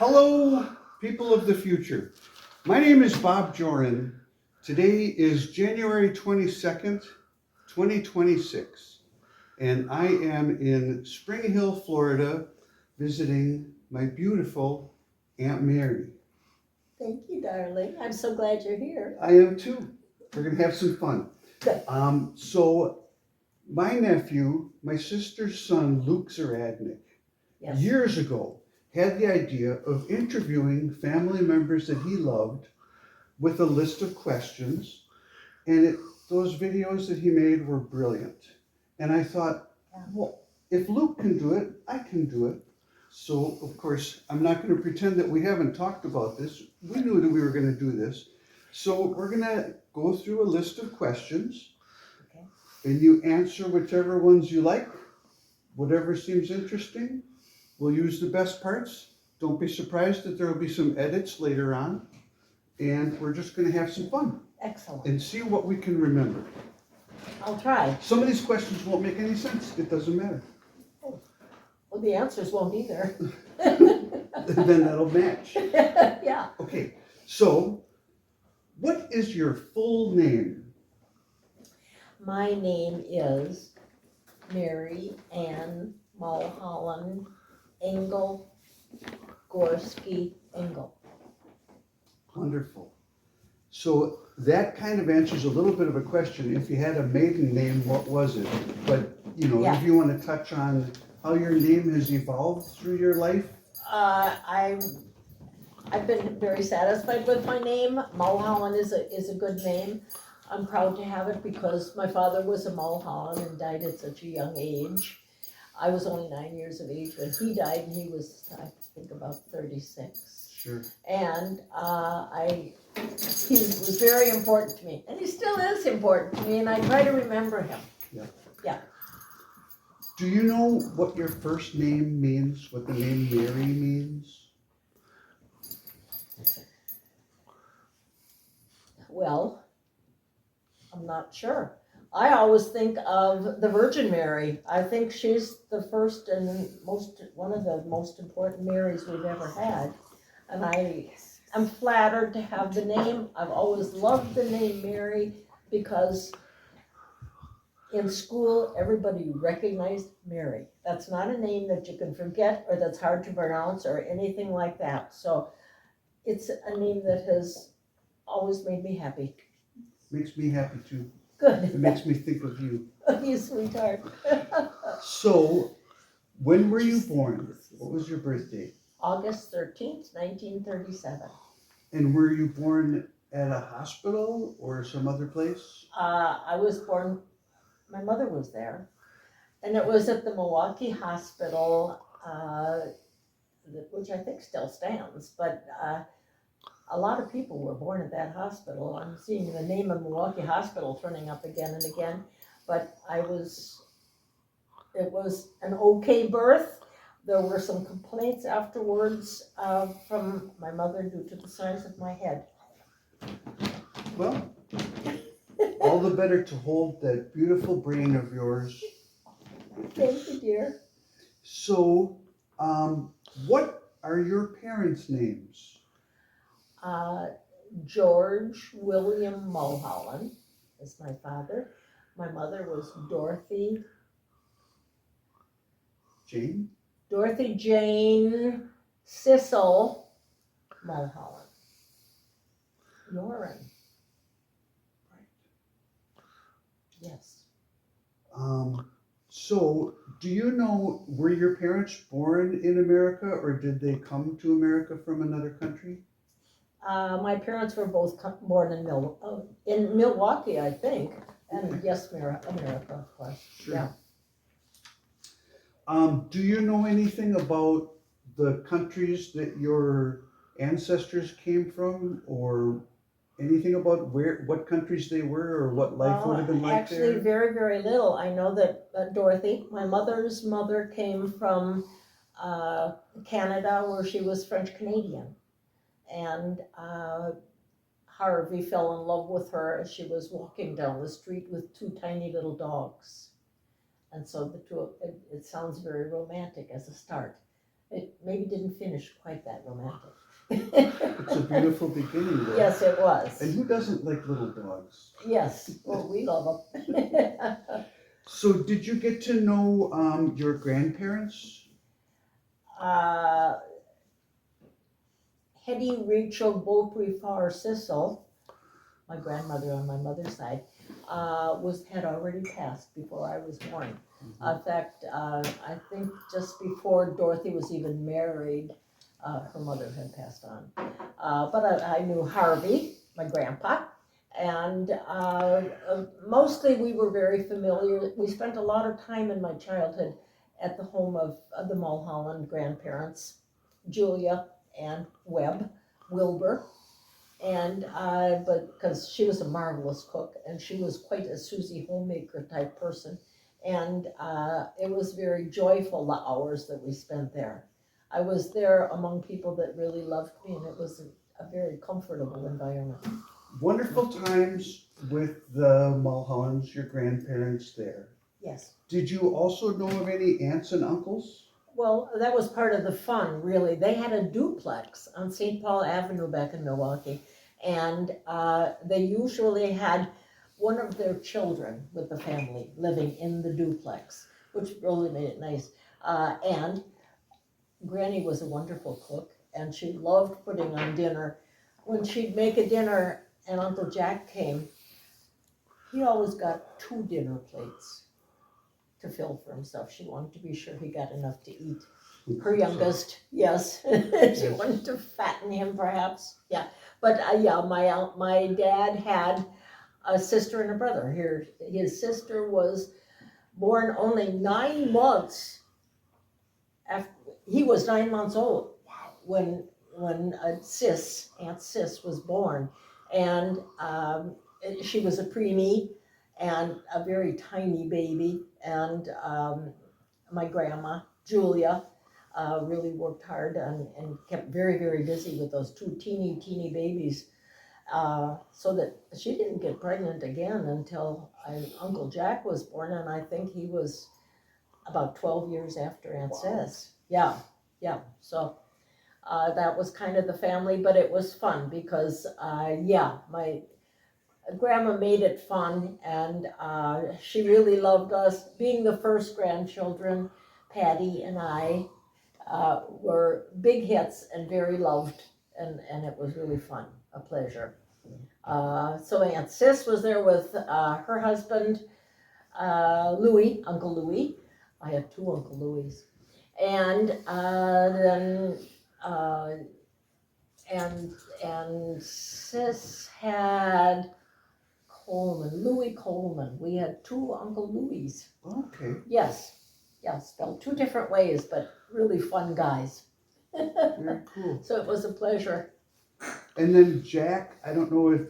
Hello, people of the future. My name is Bob Jorin. Today is January 22nd, 2026, and I am in Spring Hill, Florida, visiting my beautiful Aunt Mary. Thank you, darling. I'm so glad you're here. I am too. We're going to have some fun. Good. So, my nephew, my sister's son, Luke Zahradnik, Yes. years ago, had the idea of interviewing family members that he loved with a list of questions, and those videos that he made were brilliant. And I thought, well, if Luke can do it, I can do it. So, of course, I'm not going to pretend that we haven't talked about this. We knew that we were going to do this. So we're going to go through a list of questions, Okay. and you answer whichever ones you like, whatever seems interesting. We'll use the best parts. Don't be surprised that there will be some edits later on. And we're just going to have some fun Excellent. and see what we can remember. I'll try. Some of these questions won't make any sense. It doesn't matter. Well, the answers won't either. Then that'll match. Yeah. Okay, so what is your full name? My name is Mary Engle Gorski Engle. Wonderful. So that kind of answers a little bit of a question. If you had a maiden name, what was it? But, Yeah. if you want to touch on how your name has evolved through your life. I've been very satisfied with my name. Mulholland is a good name. I'm proud to have it because my father was a Mulholland and died at such a young age. I was only 9 years of age when he died, and he was, I think, about 36. Sure. And he was very important to me, and he still is important to me, and I try to remember him. Yeah. Yeah. Do you know what your first name means? What the name Mary means? Well, I'm not sure. I always think of the Virgin Mary. I think she's the first and one of the most important Marys we've ever had. And I'm flattered to have the name. I've always loved the name Mary because in school, everybody recognized Mary. That's not a name that you can forget or that's hard to pronounce or anything like that. So it's a name that has always made me happy. Makes me happy too. Good. It makes me think of you. You sweetheart. So, when were you born? What was your birth date? August 13th, 1937. And were you born at a hospital or some other place? I was born, my mother was there, and it was at the Milwaukee Hospital, which I think still stands, but a lot of people were born at that hospital. I'm seeing the name of Milwaukee Hospital turning up again and again, but it was an okay birth. There were some complaints afterwards from my mother due to the size of my head. Well, all the better to hold that beautiful brain of yours. Thank you, dear. So, what are your parents' names? George William Mulholland is my father. My mother was Dorothy Jane Sissel Mulholland. Jorin. Right. Yes. So, do you know, were your parents born in America or did they come to America from another country? My parents were both born in Milwaukee, I think, and yes, America, of course. Sure. Yeah. Do you know anything about the countries that your ancestors came from, or anything about what countries they were, or what life would have been like actually, there? very, very little. I know that Dorothy, my mother's mother, came from Canada, where she was French Canadian, and Harvey fell in love with her as she was walking down the street with two tiny little dogs. And so the two, it sounds very romantic as a start. It maybe didn't finish quite that romantic. It's a beautiful beginning though. Yes, it was. And who doesn't like little dogs? Yes, well, we love them. So did you get to know your grandparents? uh, Hetty Rachel Beaupre Farr Sissel, my grandmother on my mother's side, had already passed before I was born. In fact, I think just before Dorothy was even married, her mother had passed on. But I knew Harvey, my grandpa, and mostly we were very familiar. We spent a lot of time in my childhood at the home of the Mulholland grandparents, Julia and Webb Wilbur. And but because she was a marvelous cook and she was quite a Susie homemaker type person, and it was very joyful the hours that we spent there. I was there among people that really loved me, and it was a very comfortable environment. Wonderful times with the Mulhollands, your grandparents there. Yes. Did you also know of any aunts and uncles? Well, that was part of the fun, really. They had a duplex on St. Paul Avenue back in Milwaukee, and they usually had one of their children with the family living in the duplex, which really made it nice. And Granny was a wonderful cook, and she loved putting on dinner. When she'd make a dinner and Uncle Jack came, he always got 2 dinner plates to fill for himself. She wanted to be sure he got enough to eat. Her youngest, yes. She wanted to fatten him, perhaps. Yeah, but yeah, my dad had a sister and a brother. His sister was born only 9 months after he was 9 months old. Wow. When Aunt Sis was born, and she was a preemie and a very tiny baby, and my grandma, Julia, really worked hard and kept very, very busy with those 2 teeny babies, so that she didn't get pregnant again until Uncle Jack was born, and I think he was about 12 years after Aunt Sis. Yeah, so that was kind of the family, but it was fun because, my grandma made it fun, and she really loved us. Being the first grandchildren, Patty and I were big hits and very loved, and it was really fun, a pleasure. So Aunt Sis was there with her husband, Louis, Uncle Louis. I have 2 Uncle Louis. And then and Sis had Louis Coleman. We had 2 Uncle Louis. Okay. Yes, spelled 2 different ways, but really fun guys. Very cool. So it was a pleasure. And then Jack, I don't know if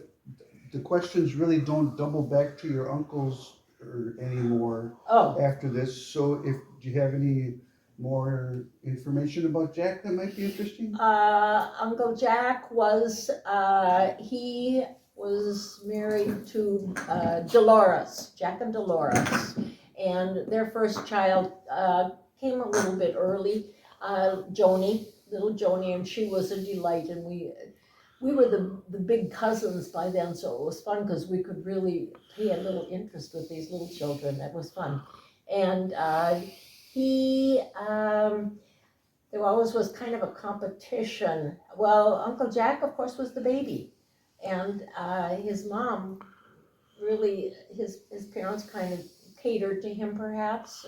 the questions really don't double back to your uncles or anymore after this. So do you have any more information about Jack that might be interesting? Uncle Jack was married to Dolores, Jack and Dolores, and their first child came a little bit early, little Joni, and she was a delight, and we were the big cousins by then, so it was fun because we could really pay a little interest with these little children. That was fun. And there always was kind of a competition. Well, Uncle Jack, of course, was the baby, and his mom really, his parents kind of catered to him, perhaps,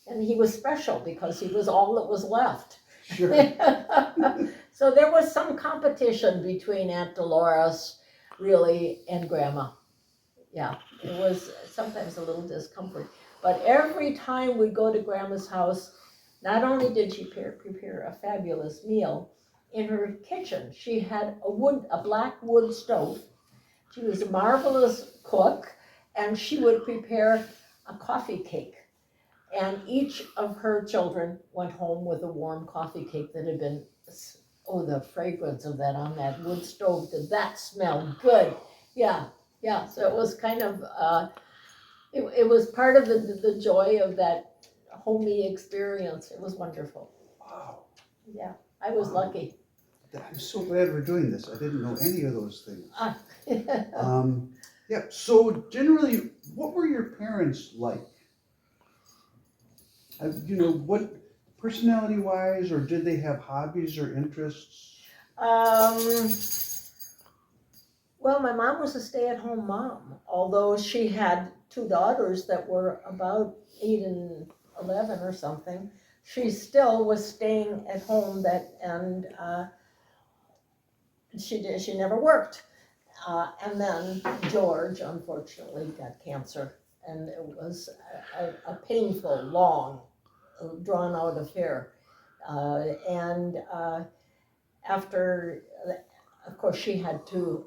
and he was special because he was all that was left. Sure. So there was some competition between Aunt Dolores, really, and Grandma. Yeah, it was sometimes a little discomfort. But every time we go to Grandma's house, not only did she prepare a fabulous meal, in her kitchen she had a black wood stove. She was a marvelous cook, and she would prepare a coffee cake. And each of her children went home with a warm coffee cake that had been, the fragrance of that on that wood stove, did that smell good? Yeah, so it was kind of, it was part of the joy of that homey experience. It was wonderful. Wow. Yeah, I was lucky. I'm so glad we're doing this. I didn't know any of those things. Ah. Yeah, so generally, what were your parents like? What personality-wise, or did they have hobbies or interests? Um, well, my mom was a stay-at-home mom, although she had two daughters that were about 8 and 11 or something. She still was staying at home and she never worked. And then George, unfortunately, got cancer, and it was a painful, long, drawn-out affair. And after, of course, she had to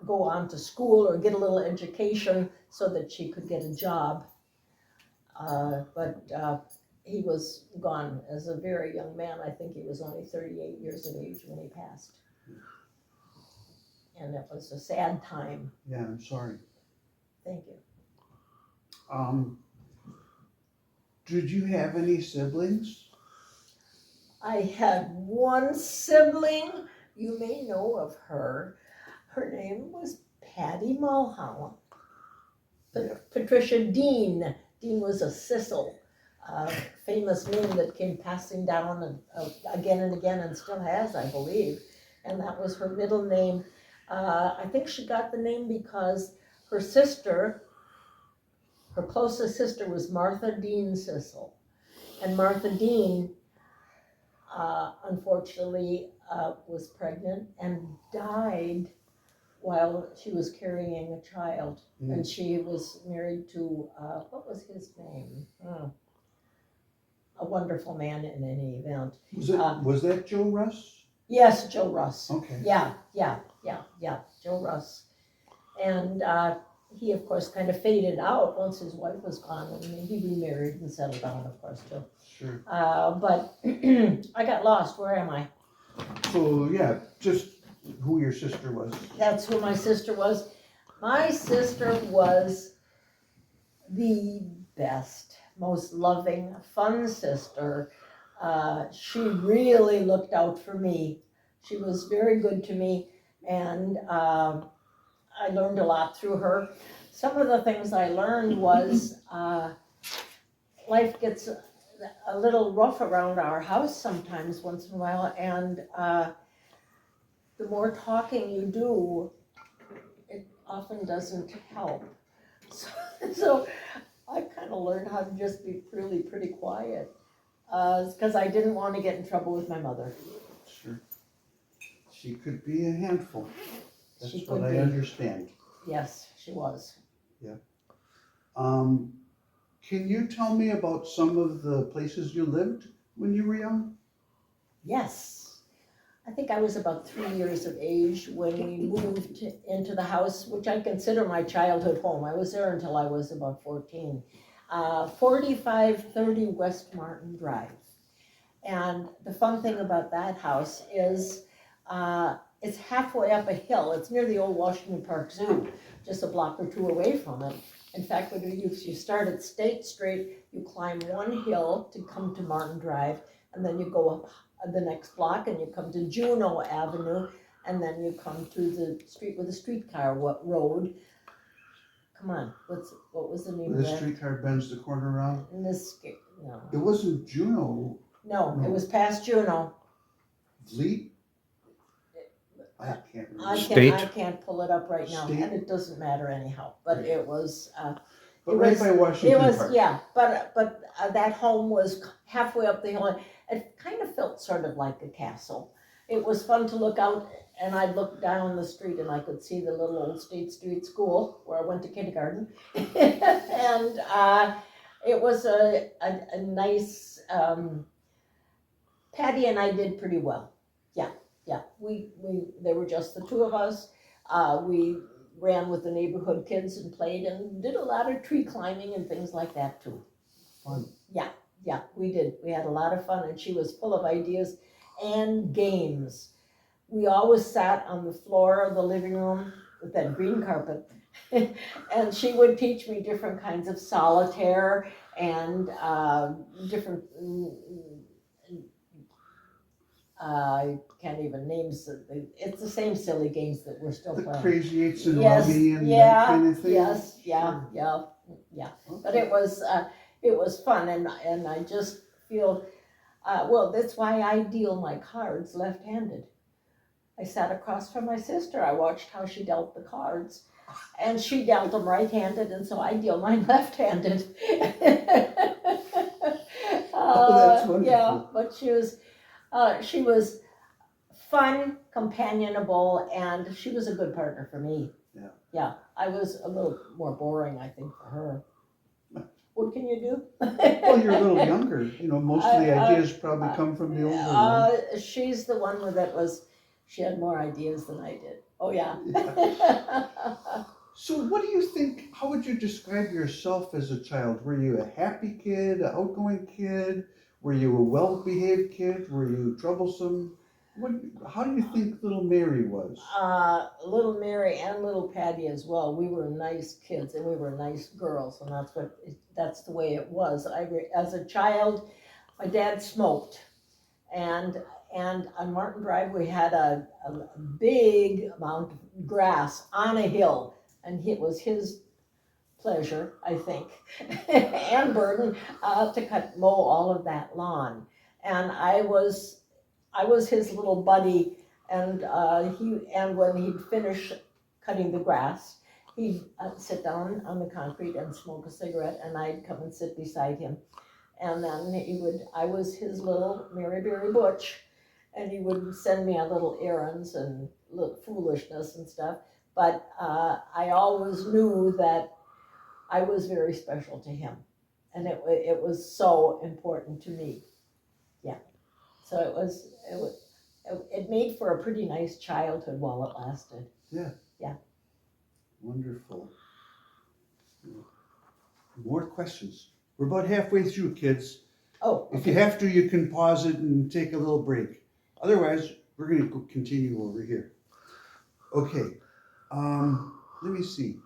go on to school or get a little education so that she could get a job. But he was gone as a very young man. I think he was only 38 years of age when he passed. And it was a sad time. Yeah, I'm sorry. Thank you. Did you have any siblings? I had one sibling. You may know of her. Her name was Patty Mulholland. Patricia Dean. Dean was a Sissel, famous name that came passing down again and again and still has, I believe. And that was her middle name. I think she got the name because her sister, her closest sister, was Martha Dean Sissel. And Martha Dean, unfortunately, was pregnant and died while she was carrying a child. Mm. And she was married to, what was his name? A wonderful man in any event. Was that Joe Russ? Yes, Joe Russ. Okay. Yeah, Joe Russ. And he, of course, kind of faded out once his wife was gone, and he remarried and settled down, of course, too. Sure. But I got lost. Where am I? So, yeah, just who your sister was. That's who my sister was. My sister was the best, most loving, fun sister. She really looked out for me. She was very good to me, and I learned a lot through her. Some of the things I learned was life gets a little rough around our house sometimes, once in a while, and the more talking you do, it often doesn't help. So I kind of learned how to just be really pretty quiet, because I didn't want to get in trouble with my mother. Sure. She could be a handful. That's She what could I be. understand. Yes, she was. Can you tell me about some of the places you lived when you were young? Yes. I think I was about 3 years of age when we moved into the house, which I consider my childhood home. I was there until I was about 14. 4530 West Martin Drive. And the fun thing about that house is it's halfway up a hill. It's near the old Washington Park Zoo, just a block or two away from it. In fact, when you start at State Street, you climb one hill to come to Martin Drive, and then you go up the next block and you come to Juneau Avenue, and then you come to the street with the streetcar road. Come on, what was the name of The that? streetcar bends the corner around? No. It wasn't Juneau. No, it was past Juneau. Vliet? I can't remember. I can't pull it up right now, State? and it doesn't matter anyhow, but it was, But right by Washington Park. yeah, but that home was halfway up the hill, and it kind of felt sort of like a castle. It was fun to look out, and I'd look down the street and I could see the little old State Street School where I went to kindergarten. And it was a nice, Patty and I did pretty well. Yeah, there were just the two of us. We ran with the neighborhood kids and played and did a lot of tree climbing and things like that too. Fun. Yeah, we did. We had a lot of fun, and she was full of ideas and games. We always sat on the floor of the living room with that green carpet, and she would teach me different kinds of solitaire and different I can't even name, it's the same silly games that we're still The playing. Crazy Eights and Yes, Rummy and that yeah, kind of thing? yes, yeah, Sure. yeah. But Okay. it was fun, and I just feel, well, that's why I deal my cards left-handed. I sat across from my sister, I watched how she dealt the cards, and she dealt them right-handed, and so I deal mine left-handed. Oh, that's Yeah, wonderful. but she was fun, companionable, and she was a good partner for me. Yeah. Yeah, I was a little more boring, I think, for her. What can you do? Well, you're a little younger, most of the ideas probably come from the older one. She's the one she had more ideas than I did. Oh, yeah. So what do you think, how would you describe yourself as a child? Were you a happy kid, an outgoing kid? Were you a well-behaved kid? Were you troublesome? How do you think little Mary was? Little Mary and little Patty as well. We were nice kids and we were nice girls, and that's the way it was. As a child, my dad smoked, and on Martin Drive we had a big amount of grass on a hill, and it was his pleasure, I think, and burden to mow all of that lawn, and I was his little buddy, and when he'd finish cutting the grass, he'd sit down on the concrete and smoke a cigarette, and I'd come and sit beside him, and then I was his little Mary Berry Butch, and he would send me on little errands and little foolishness and stuff, but I always knew that I was very special to him, and it was so important to me. Yeah. So it made for a pretty nice childhood while it lasted. Yeah. Yeah. Wonderful. More questions. We're about halfway through, kids. Oh, If you have to, you can pause it and take a little break. Otherwise, we're going to continue over here. Okay. Let me see.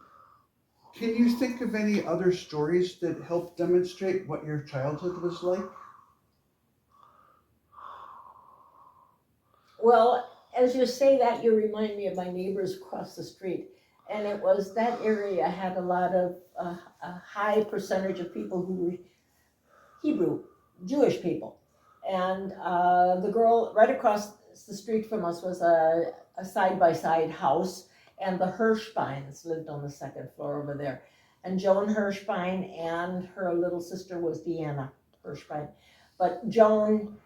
Can you think of any other stories that help demonstrate what your childhood was like? well, as you say that, you remind me of my neighbors across the street. And it was that area had a lot of, a high percentage of people who were Hebrew, Jewish people. And the girl right across the street from us was a side-by-side house, and the Hirschbeins lived on the second floor over there. And Joan Hirschbein and her little sister was Deanna Hirschbein. But Joan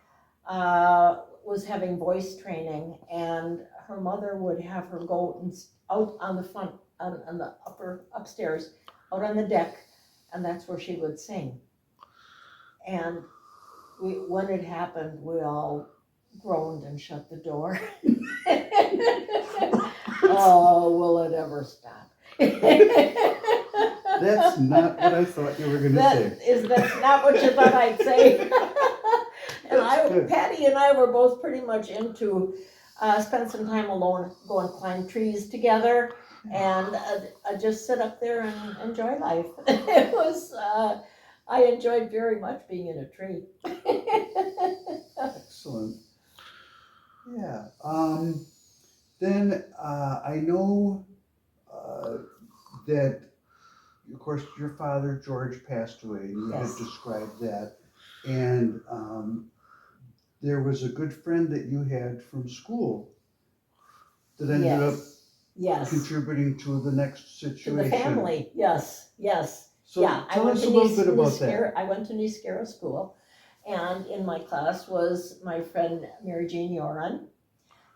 was having voice training, and her mother would have her go out on the front, on the upstairs, out on the deck, and that's where she would sing. And when it happened, we all groaned and shut the door. Oh, will it ever stop? That's not what I thought you were going to say. That's not what you thought I'd say. And Good. Patty and I were both pretty much into spend some time alone, go and climb trees together, and just sit up there and enjoy life. It was, I enjoyed very much being in a tree. Excellent. Yeah. Then I know that, of course, your father, George, passed away, and you Yes. had described that. And there was a good friend that you had from school that ended up Yes. contributing to the next To situation. the family, yes. So Yeah, tell us a little bit about that. I went to Niskara School, and in my class was my friend Mary Jorin,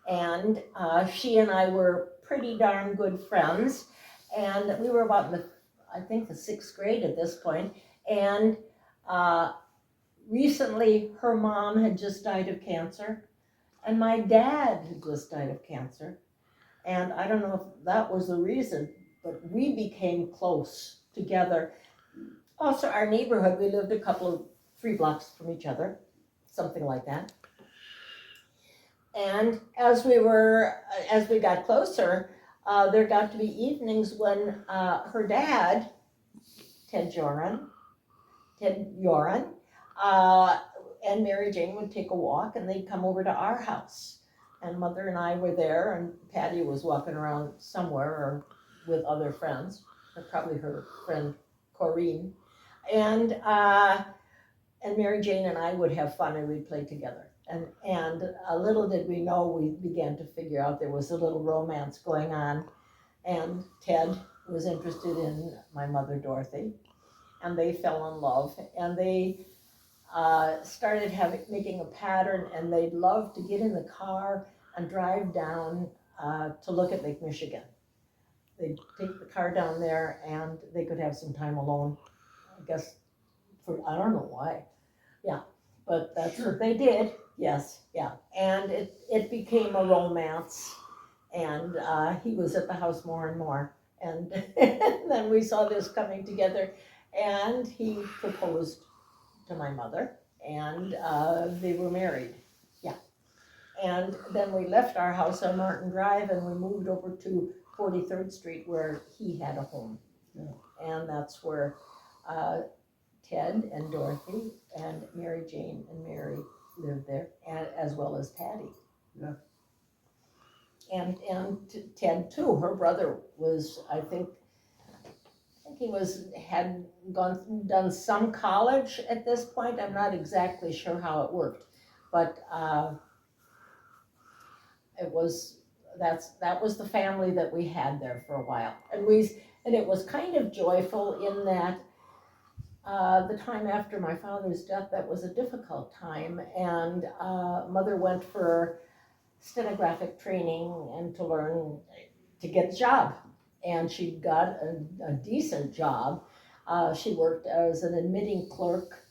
and she and I were pretty darn good friends, and we were about in the sixth grade at this point, and recently her mom had just died of cancer, and my dad had just died of cancer, and I don't know if that was the reason, but we became close together. Also, our neighborhood, we lived 3 blocks from each other, something like that. And as we got closer, there got to be evenings when her dad, Ted Jorin, And Mary Jane would take a walk and they'd come over to our house. And Mother and I were there, and Patty was walking around somewhere or with other friends, or probably her friend Corrine. And Mary Jane and I would have fun and we'd play together. And little did we know, we began to figure out there was a little romance going on. And Ted was interested in my mother Dorothy, and they fell in love. And they started making a pattern, and they'd love to get in the car and drive down to look at Lake Michigan. They'd take the car down there, and they could have some time alone. I guess I don't know why. Yeah, but that's what they did. Yes, yeah. And it became a romance, and he was at the house more and more. And then we saw this coming together, and he proposed to my mother, and they were married. Yeah. And then we left our house on Martin Drive, and we moved over to 43rd Street where he had a home. Yeah. And that's where Ted and Dorothy and Mary Jane and Mary lived there, as well as Patty. Yeah. And Ted too, her brother was, I think he had done some college at this point. I'm not exactly sure how it worked, but that was the family that we had there for a while, and it was kind of joyful in that the time after my father's death, that was a difficult time, and Mother went for stenographic training and to learn to get a job. And she got a decent job. She worked as an admitting clerk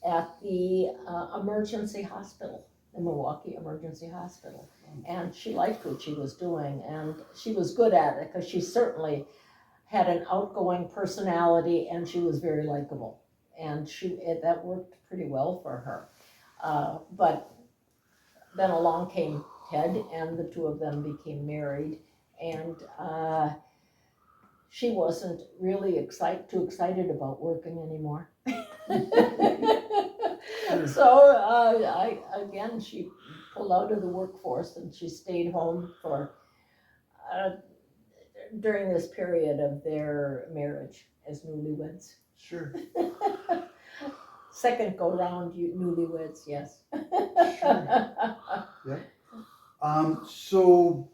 at the emergency hospital, the Milwaukee Emergency Hospital. And she liked what she was doing, and she was good at it because she certainly had an outgoing personality, and she was very likable. And that worked pretty well for her. But then along came Ted, and the two of them became married, and she wasn't really too excited about working anymore. So she pulled out of the workforce, and she stayed home for during this period of their marriage as newlyweds. Sure. Second go round, newlyweds, yes. Sure. Yeah. So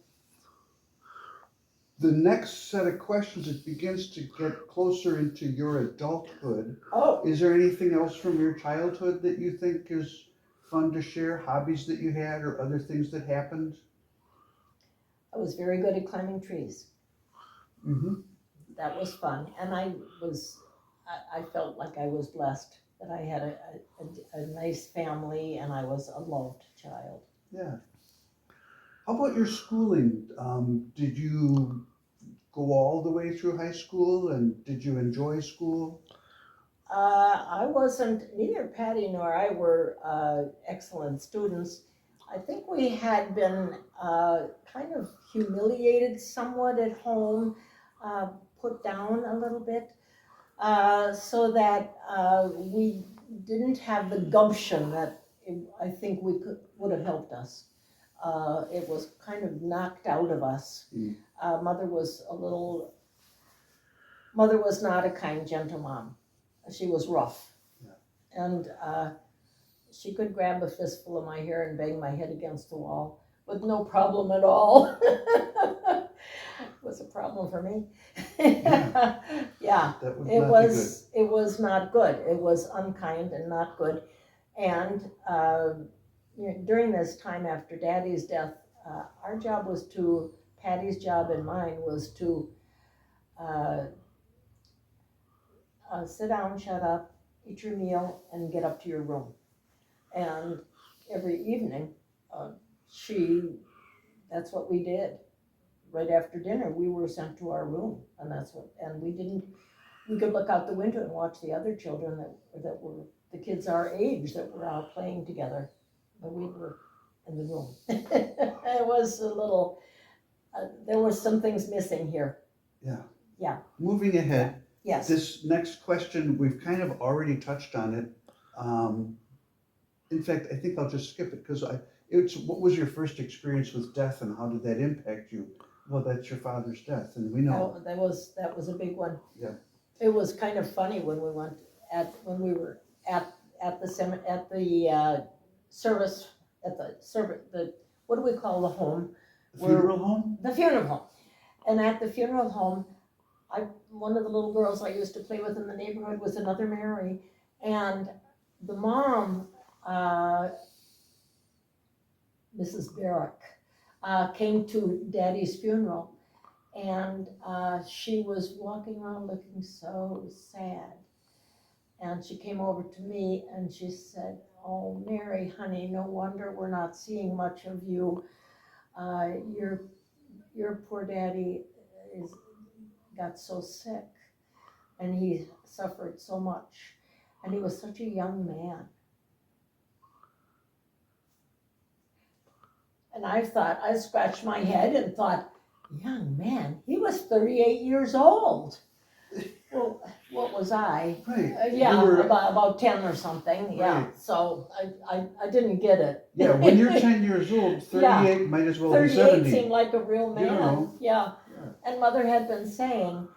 the next set of questions, it begins to get closer into your adulthood. Oh, Is there anything else from your childhood that you think is fun to share? Hobbies that you had or other things that happened? I was very good at climbing trees. Mm-hmm. That was fun, and I felt like I was blessed that I had a nice family, and I was a loved child. Yeah. How about your schooling? Did you go all the way through high school, and did you enjoy school? Neither Patty nor I were excellent students. I think we had been kind of humiliated somewhat at home, put down a little bit, so that we didn't have the gumption that I think would have helped us. It was kind of knocked out of us. Mm. Mother was not a kind, gentle mom. She was rough. Yeah. And she could grab a fistful of my hair and bang my head against the wall with no problem at all. It was a problem for me. Yeah. Yeah. That would It not was not good. It was unkind and not good. And during this time after Daddy's death, our job was Patty's job and mine was to sit down, shut up, eat your meal, and get up to your room. And every evening, that's what we did. Right after dinner, we were sent to our room, and we could look out the window and watch the other children that were the kids our age that were out playing together, but we were in the room. It was a little, there was some things missing here. Yeah. Yeah. Moving ahead. Yes. This next question, we've kind of already touched on it, in fact, I think I'll just skip it because it's what was your first experience with death and how did that impact you? Well, that's your father's death, and we know. That was a big one. Yeah. It was kind of funny when we were at the service the what do we call the home? Funeral home? The funeral home. And at the funeral home, one of the little girls I used to play with in the neighborhood was another Mary, and the mom, Mrs. Barrick, came to Daddy's funeral, and she was walking around looking so sad. And she came over to me and she said, "Oh, Mary, honey, no wonder we're not seeing much of you. Your poor daddy got so sick, and he suffered so much, and he was such a young man." And I scratched my head and thought, young man, he was 38 years old. Well, what was I? Right. Yeah, You were- about 10 or something, yeah. Right. So I didn't get it. Yeah, when you're 10 years old, 38 might as well be 38 70. seemed like a real man, You know. yeah. Yeah. And Mother had been saying,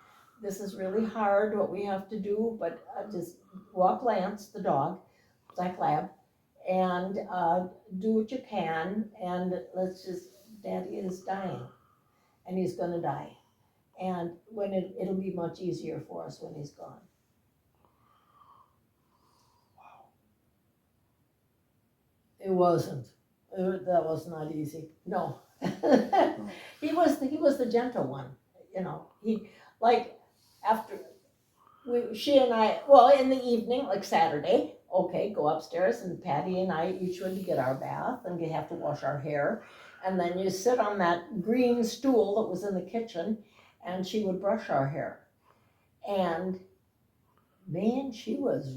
this is really hard, what we have to do, but just walk Lance, the dog, black lab, and do what you can, and Daddy is dying, and he's gonna die. And when it'll be much easier for us when he's gone. Wow. It wasn't. That was not easy. No. He was the gentle one, you know. He after she and I, well, in the evening, like Saturday, okay, go upstairs, and Patty and I each went to get our bath, and you have to wash our hair, and then you sit on that green stool that was in the kitchen, and she would brush our hair, and man, she was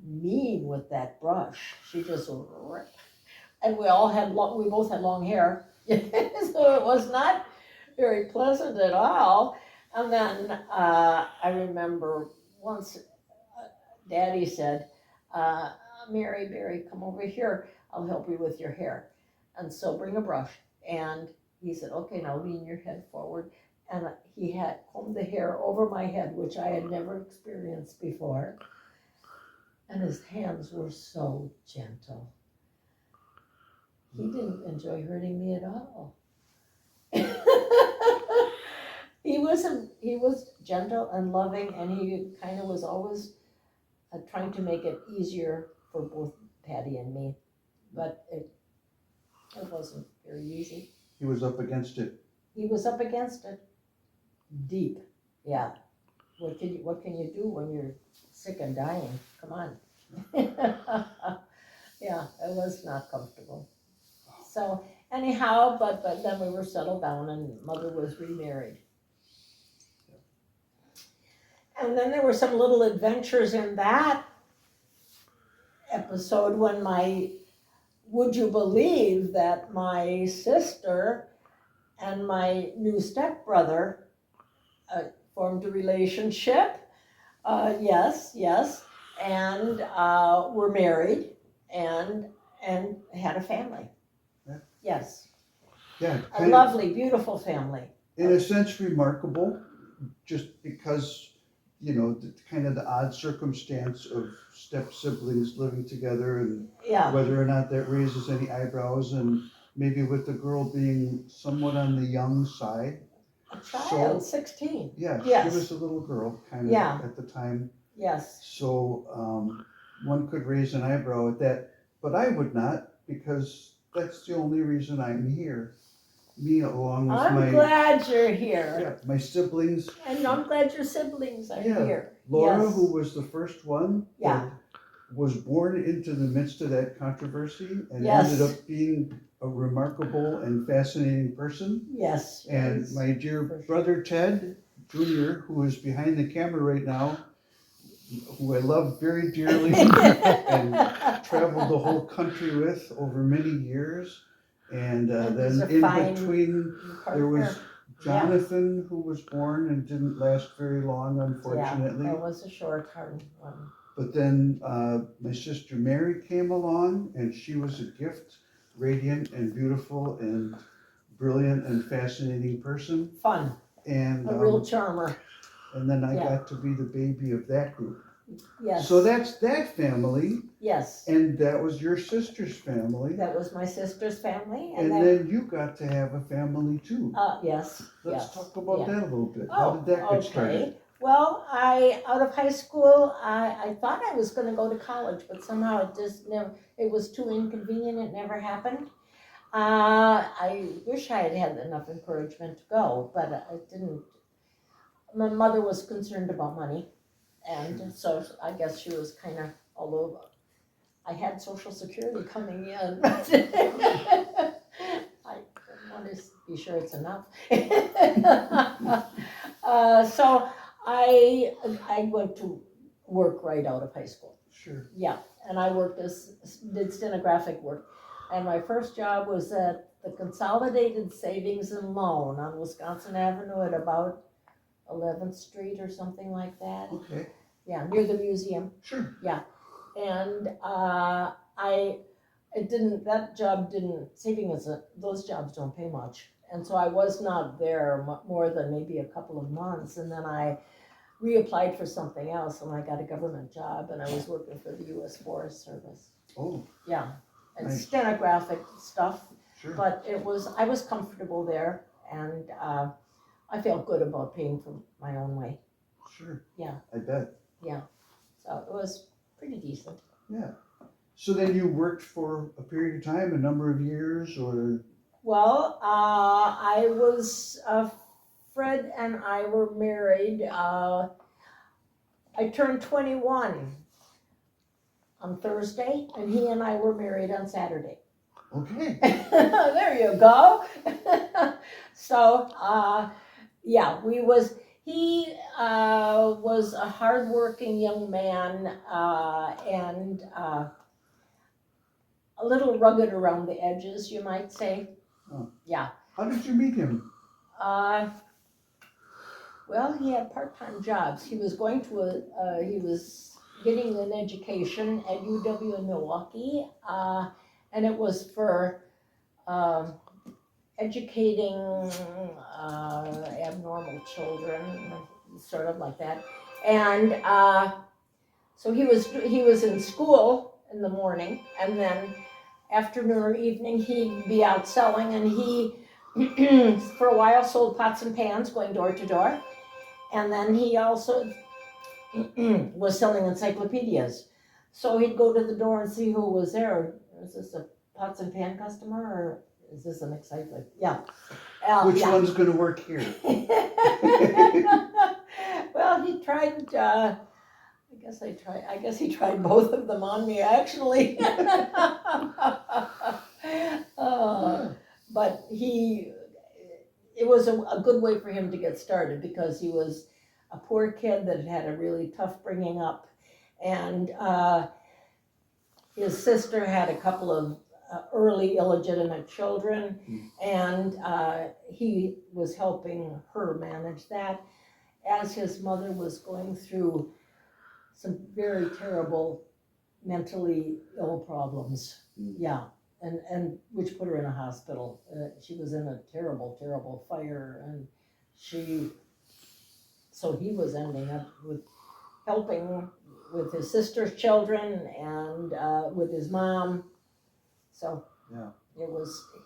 mean with that brush. She just, and we both had long hair, so it was not very pleasant at all. And then I remember once Daddy said, Mary, Barry, come over here, I'll help you with your hair. And so bring a brush. And he said, okay, now lean your head forward. And he had combed the hair over my head, which I had never experienced before. And his hands were so gentle. He didn't enjoy hurting me at all. He was gentle and loving, and he kind of was always trying to make it easier for both Patty and me, but it wasn't very easy. He was up against it. He was up against it, deep. Yeah. What can you do when you're sick and dying? Come on. Yeah, it was not comfortable. So anyhow, but then we were settled down, and Mother was remarried. And then there were some little adventures in that episode when would you believe that my sister and my new stepbrother formed a relationship? Yes, and were married and had a family. Yeah. Yes, Yeah. a lovely, beautiful family. In a sense, remarkable, just because, you know, kind of the odd circumstance of step siblings living together, and Yeah, whether or not that raises any eyebrows, and maybe with the girl being somewhat on the young side. a child, 16. Yeah, Yes. she was a little girl kind of Yeah. at the time. Yes. So one could raise an eyebrow at that, but I would not, because that's the only reason I'm here. Me along with I'm glad you're here. my siblings. And I'm glad your siblings are Yeah. here. Laura, Yes. who was the first one, Yeah. was born into the midst of that controversy and Yes. ended up being a remarkable and fascinating person. Yes. And yes. my dear For sure. brother Ted Jr., who is behind the camera right now, who I love very dearly and traveled the whole country with over many years. And And then he's a in fine between, there was partner. Jonathan, who was born and didn't last very long, unfortunately. Yeah, that was a short, hard one. But then my sister Mary came along, and she was a gift, radiant and beautiful and brilliant and fascinating person. Fun, And a real charmer. and then I Yeah. got to be the baby of that group. Yes. So that's that family, Yes, and that was your sister's family. that was my sister's family, And then you got to have a family too. yes, Let's yes. talk about yeah. that a little bit. How Oh, did that get started? okay. Well, out of high school, I thought I was gonna go to college, but somehow it just never, it was too inconvenient, it never happened. I wish I had had enough encouragement to go, but I didn't. My mother was concerned about money, and so I guess she was kind of, although I had Social Security coming in, I want to be sure it's enough. So I went to work right out of high school. Sure. Yeah, and I did stenographic work. And my first job was at the Consolidated Savings and Loan on Wisconsin Avenue at about 11th Street or something like that. Okay. Yeah, near the museum. Sure. And those jobs don't pay much. And so I was not there more than maybe a couple of months. And then I reapplied for something else and I got a government job and I was working for the U.S. Forest Service. Oh. Yeah, and Nice. stenographic stuff. Sure. But I was comfortable there and I felt good about paying for my own way. Sure. Yeah. I bet. Yeah, so it was pretty decent. Yeah. So then you worked for a period of time, a number of years, or? Well, Fred and I were married. I turned 21 on Thursday, and he and I were married on Saturday. Okay. There you go. So, yeah, he was a hardworking young man and a little rugged around the edges, you might say. Oh. Yeah. How did you meet him? Well, he had part-time jobs. He was he was getting an education at UW in Milwaukee, and it was for educating abnormal children, sort of like that. And so he was in school in the morning, and then afternoon or evening he'd be out selling, and he for a while sold pots and pans going door to door, and then he also was selling encyclopedias. So he'd go to the door and see who was there. Is this a pots and pan customer or is this an encyclopedia? Yeah. Which one's going to work here? Well, he tried. I guess he tried both of them on me actually. But it was a good way for him to get started because he was a poor kid that had a really tough bringing up, and his sister had a couple of early illegitimate children, and he was helping her manage that as his mother was going through some very terrible mentally ill problems. Yeah. And which put her in a hospital. She was in a terrible fire, and so he was ending up with helping with his sister's children and with his mom. So yeah,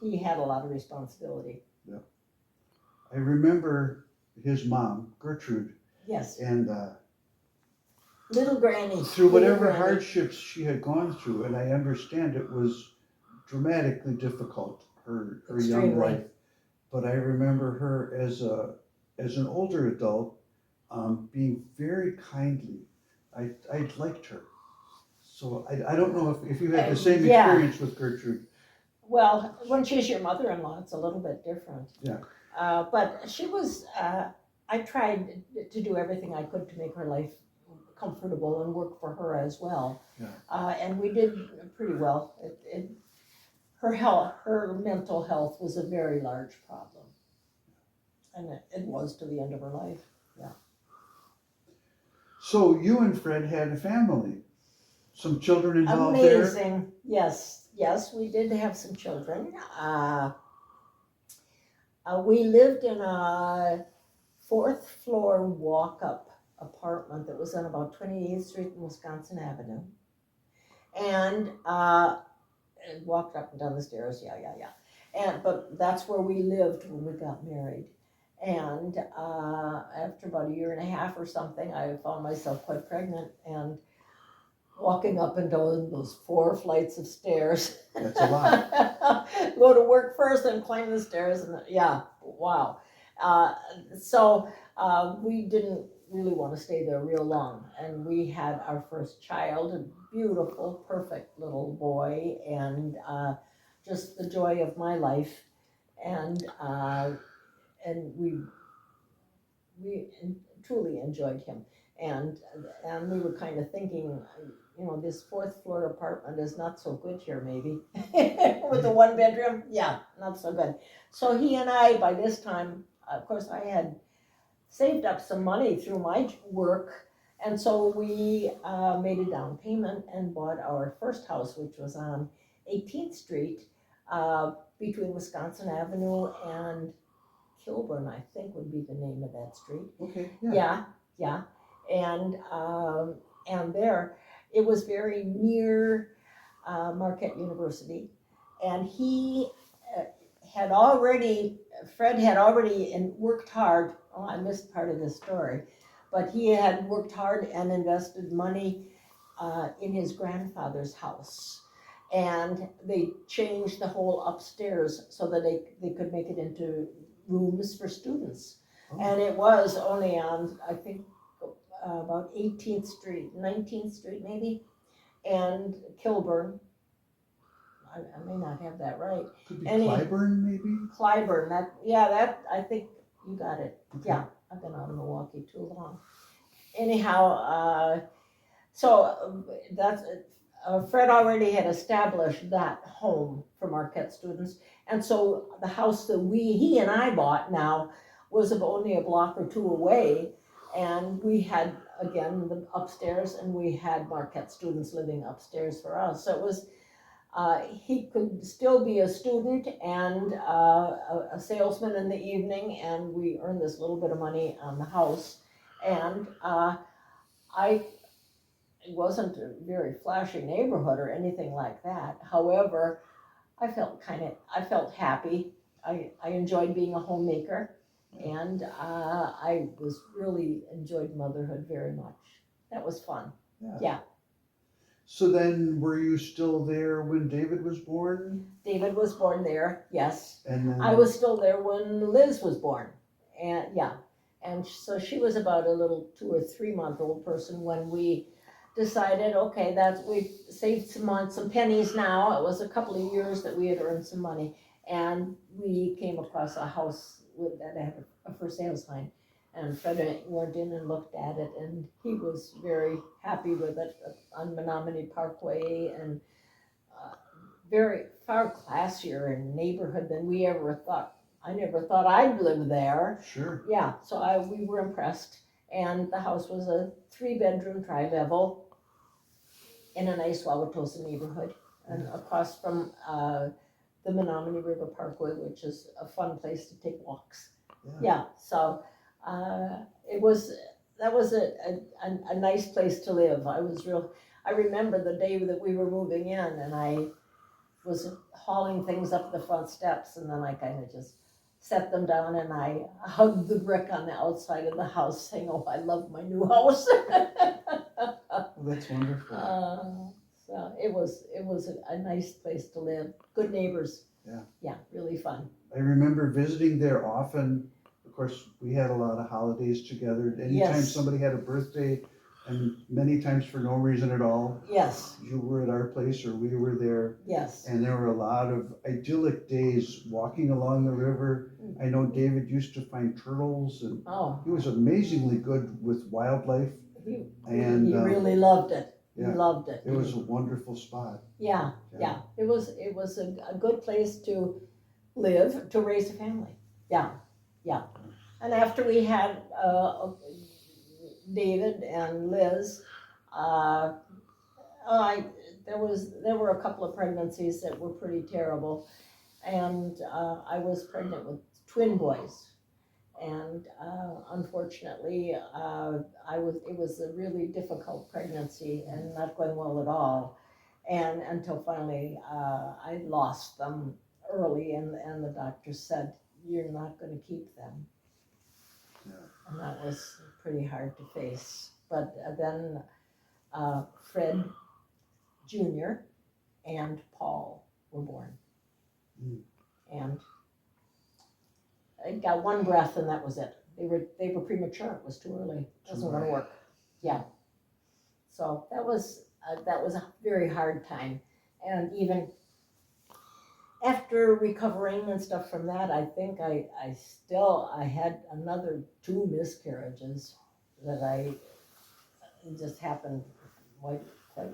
he had a lot of responsibility. Yeah. I remember his mom, Gertrude. Yes. And little Granny. Through whatever hardships she had gone through, and I understand it was dramatically difficult, her young life. But I remember her as an older adult being very kindly. I liked her. So I don't know if you had the same experience with Gertrude. Well, when she's your mother-in-law, it's a little bit different. Yeah. But she was, I tried to do everything I could to make her life comfortable and work for her as well. Yeah. And we did pretty well. Her mental health was a very large problem. And it was to the end of her life. So you and Fred had a family, some children involved there? Amazing. Yes, yes, we did have some children. We lived in a fourth floor walk-up apartment that was on about 28th Street and Wisconsin Avenue. And walked up and down the stairs, but that's where we lived when we got married. And after about a year and a half or something, I found myself quite pregnant and walking up and down those 4 flights of stairs. That's a lot. Go to work first and climb the stairs, and wow. So we didn't really want to stay there real long, and we had our first child, a beautiful, perfect little boy, and just the joy of my life, and we truly enjoyed him, and we were kind of thinking, this 4th floor apartment is not so good here, maybe, with the 1 bedroom, not so good. So he and I, by this time, of course, I had saved up some money through my work, and so we made a down payment and bought our first house, which was on 18th Street, between Wisconsin Avenue and Kilburn, I think would be the name of that street. Okay, Yeah. And there, it was very near Marquette University, and Fred had already worked hard. Oh, I missed part of this story, but he had worked hard and invested money in his grandfather's house, and they changed the whole upstairs so that they could make it into rooms for students. Oh. And it was only on, I think, about 18th Street, 19th Street maybe, and Kilburn. I may not have that right. Could be Clyburn, maybe? Clyburn, that, I think you got it. Okay. Yeah, I've been out of Milwaukee too long. Anyhow, so that's, Fred already had established that home for Marquette students. And so the house that he and I bought now was only a block or 2 away. And we had, again, the upstairs, and we had Marquette students living upstairs for us. So it was, he could still be a student and a salesman in the evening, and we earned this little bit of money on the house. And it wasn't a very flashy neighborhood or anything like that. However, I felt happy. I enjoyed being a homemaker, and I really enjoyed motherhood very much. That was fun. Yeah. So then, were you still there when David was born? David was born there, yes. And then I was still there when Liz was born, and and so she was about a little 2 or 3 month old person when we decided, okay, we've saved some pennies now. It was a couple of years that we had earned some money, and we came across a house that had a for sale sign, and Fred went in and looked at it, and he was very happy with it, on Menominee Parkway, and very far classier in neighborhood than we ever thought. I never thought I'd live there. Sure. Yeah, so we were impressed, and the house was a 3-bedroom tri-level in a nice Wauwatosa neighborhood, and across from the Menominee River Parkway, which is a fun place to take walks. Yeah, so that was a nice place to live. I remember the day that we were moving in, and I was hauling things up the front steps, and then I kind of just set them down, and I hugged the brick on the outside of the house, saying, "Oh, I love my new house." Well, that's wonderful. So it was a nice place to live. Good neighbors. Yeah, really fun. I remember visiting there often. Of course, we had a lot of holidays together. Anytime somebody had a birthday, and many times for no reason at all. Yes. You were at our place or we were there. Yes. And there were a lot of idyllic days walking along the river. I know David used to find turtles, and he was amazingly good with wildlife. He and really loved it. He loved it. It was a wonderful spot. Yeah. It was a good place to live, to raise a family. Yeah. And after we had David and Liz, there were a couple of pregnancies that were pretty terrible, and I was pregnant with twin boys, and unfortunately, it was a really difficult pregnancy and not going well at all, and until finally I lost them early, and the doctor said, "You're not going to keep them." Yeah. And that was pretty hard to face. But then Fred Jr. and Paul were born. Mm. And I got one breath and that was it. They were premature. It was too early. It wasn't going to work. Yeah. So that was a very hard time. And even after recovering and stuff from that, I think I had another 2 miscarriages that just happened quite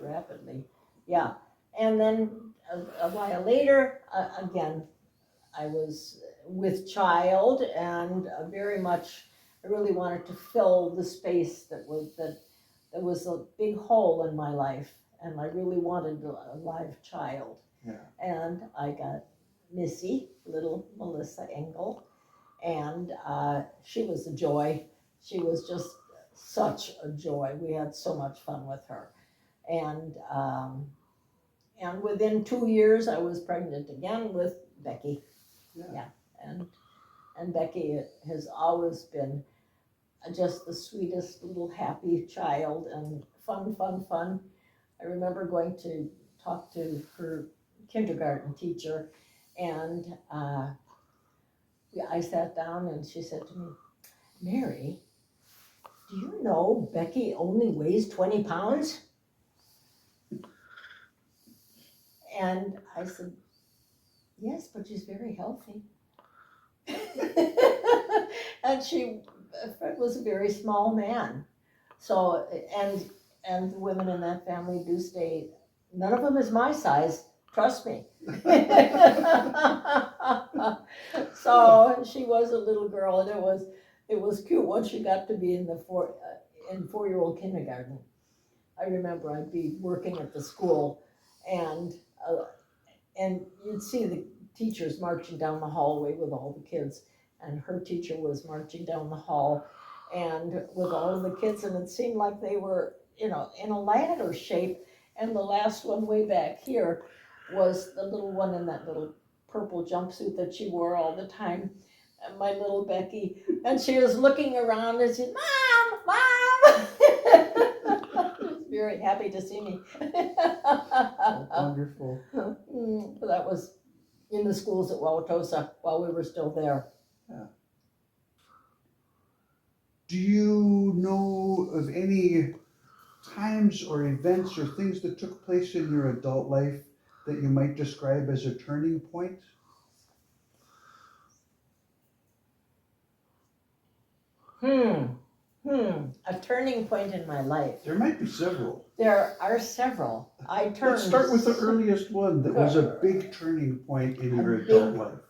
rapidly. Yeah. And then a while later, again, I was with child, and very much I really wanted to fill the space that was a big hole in my life, and I really wanted a live child. Yeah. And I got Missy, little Melissa Engle, and she was a joy. She was just such a joy. We had so much fun with her. And within 2 years, I was pregnant again with Becky. Yeah. And Becky has always been just the sweetest little happy child, and fun. I remember going to talk to her kindergarten teacher, and I sat down and she said to me, "Mary, do you know Becky only weighs 20 pounds? And I said, "Yes, but she's very healthy." And Fred was a very small man. So, and the women in that family do stay, none of them is my size, trust me. So she was a little girl, and it was cute once she got to be in 4-year-old kindergarten. I remember I'd be working at the school, and you'd see the teachers marching down the hallway with all the kids, and her teacher was marching down the hall and with all of the kids, and it seemed like they were, in a ladder shape, and the last one way back here was the little one in that little purple jumpsuit that she wore all the time, and my little Becky, and she was looking around and said, "Mom!" She was very happy to see me. Wonderful. But that was in the schools at Wauwatosa while we were still there. Yeah. Do you know of any times or events or things that took place in your adult life that you might describe as a turning point? A turning point in my life. There might be several. There are several. Let's start with the earliest one that was a big turning point in your adult life.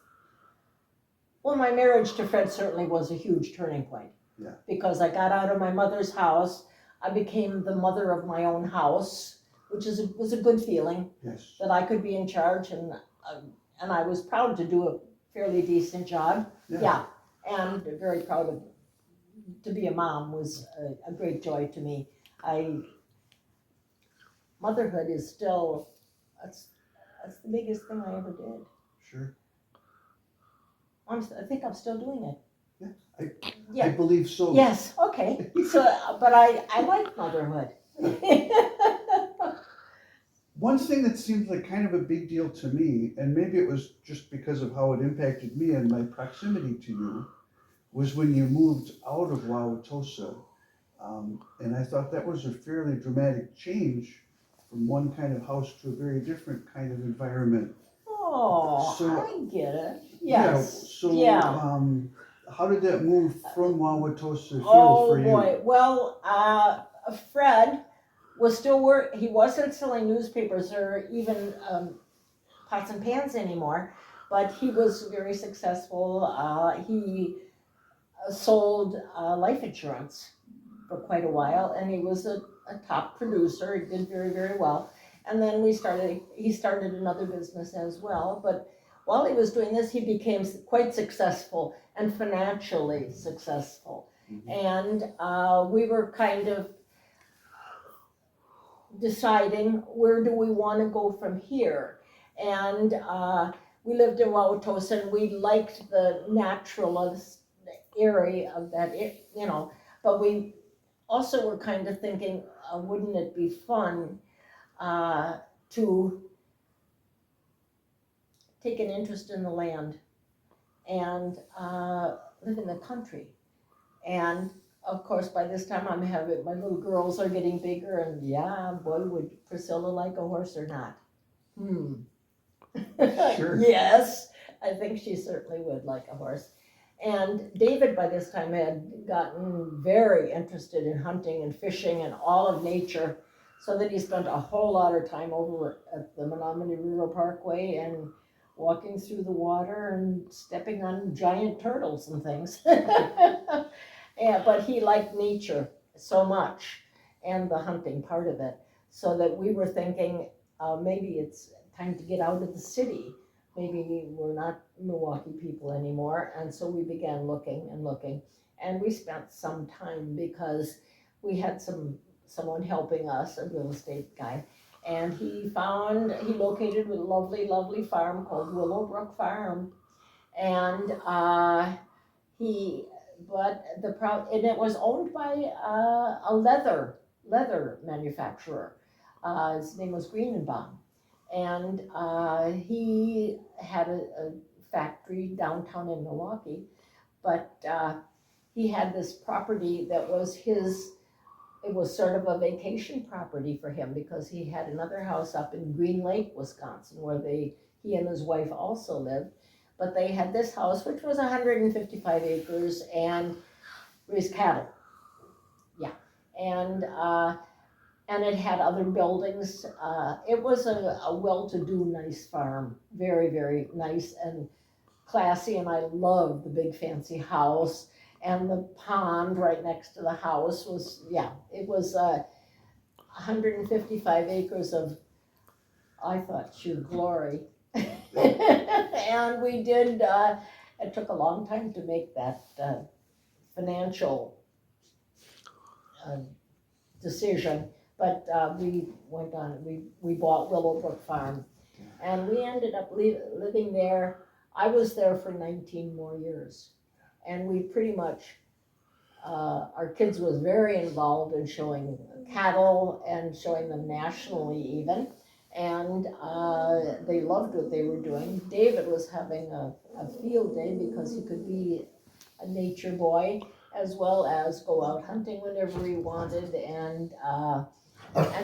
Well, my marriage to Fred certainly was a huge turning point. Yeah. Because I got out of my mother's house. I became the mother of my own house, which was a good feeling. Yes. That I could be in charge, and I was proud to do a fairly decent job. Yeah. And very proud to be a mom was a great joy to me. Motherhood is still, that's the biggest thing I ever did. Sure. I think I'm still doing it. I believe so. Yes, okay. So, but I like motherhood. One thing that seemed like kind of a big deal to me, and maybe it was just because of how it impacted me and my proximity to you, was when you moved out of Wauwatosa. And I thought that was a fairly dramatic change from one kind of house to a very different kind of environment. Oh, So, I get it. Yes. How did that move from Wauwatosa feel for you? Oh boy. Well, Fred was still he wasn't selling newspapers or even pots and pans anymore, but he was very successful. sold life insurance for quite a while, and he was a top producer. He did very, very well. And then he started another business as well. But while he was doing this, he became quite successful and financially successful. And we were kind of deciding, where do we want to go from here? And we lived in Wauwatosa, and we liked the naturalist area of that, but we also were kind of thinking, wouldn't it be fun to take an interest in the land and live in the country? And of course, by this time my little girls are getting bigger, and boy, would Priscilla like a horse or not? Sure. Yes, I think she certainly would like a horse. And David by this time had gotten very interested in hunting and fishing and all of nature, so that he spent a whole lot of time over at the Menominee River Parkway and walking through the water and stepping on giant turtles and things. But he liked nature so much, and the hunting part of it, so that we were thinking maybe it's time to get out of the city. Maybe we're not Milwaukee people anymore. And so we began looking and looking, and we spent some time because we had someone helping us, a real estate guy, and he located a lovely, lovely farm called Willowbrook Farm. And and it was owned by a leather manufacturer. His name was Greenenbaum. And he had a factory downtown in Milwaukee, but he had this property that was his. It was sort of a vacation property for him, because he had another house up in Green Lake, Wisconsin, where he and his wife also lived. But they had this house, which was 155 acres, and raised cattle. Yeah, and it had other buildings. It was a well-to-do, nice farm, very, very nice and classy, and I loved the big fancy house, and the pond right next to the house was, it was 155 acres of, I thought, sheer glory. And we did, it took a long time to make that financial decision. But we went on, we bought Willowbrook Farm, and we ended up living there. I was there for 19 more years, and we pretty much, our kids was very involved in showing cattle and showing them nationally even, and they loved what they were doing. David was having a field day because he could be a nature boy, as well as go out hunting whenever he wanted, and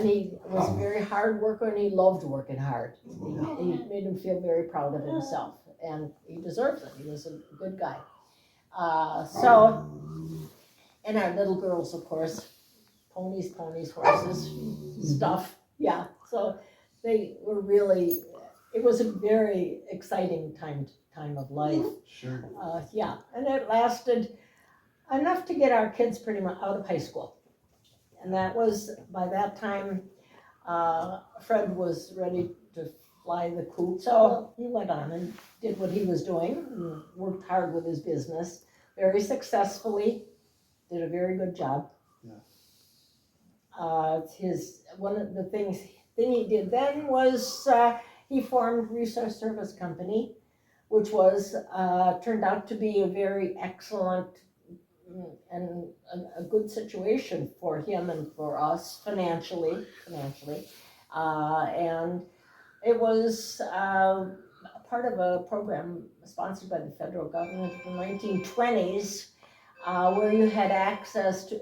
he was a very hard worker, and he loved working hard. He made him feel very proud of himself, and he deserves it. He was a good guy. And our little girls, of course, ponies, horses, stuff. Yeah, so they were really, it was a very exciting time of life. Sure. And it lasted enough to get our kids pretty much out of high school. And that was, by that time, Fred was ready to fly the coop. So he went on and did what he was doing, and worked hard with his business, very successfully, did a very good job. Yeah. One of the thing he did then was he formed Resource Service Company, which was turned out to be a very excellent and a good situation for him and for us financially, and it was part of a program sponsored by the federal government in the 1920s, where you had access to,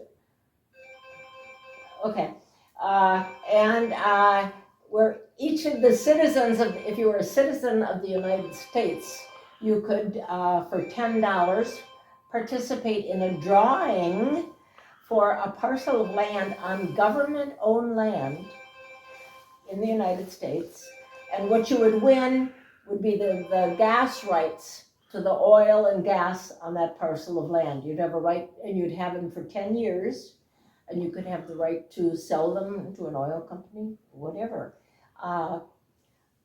where each of the citizens of, if you were a citizen of the United States, you could, for $10, participate in a drawing for a parcel of land on government-owned land in the United States. And what you would win would be the gas rights to the oil and gas on that parcel of land. You'd have a right, and you'd have them for 10 years, and you could have the right to sell them to an oil company, whatever.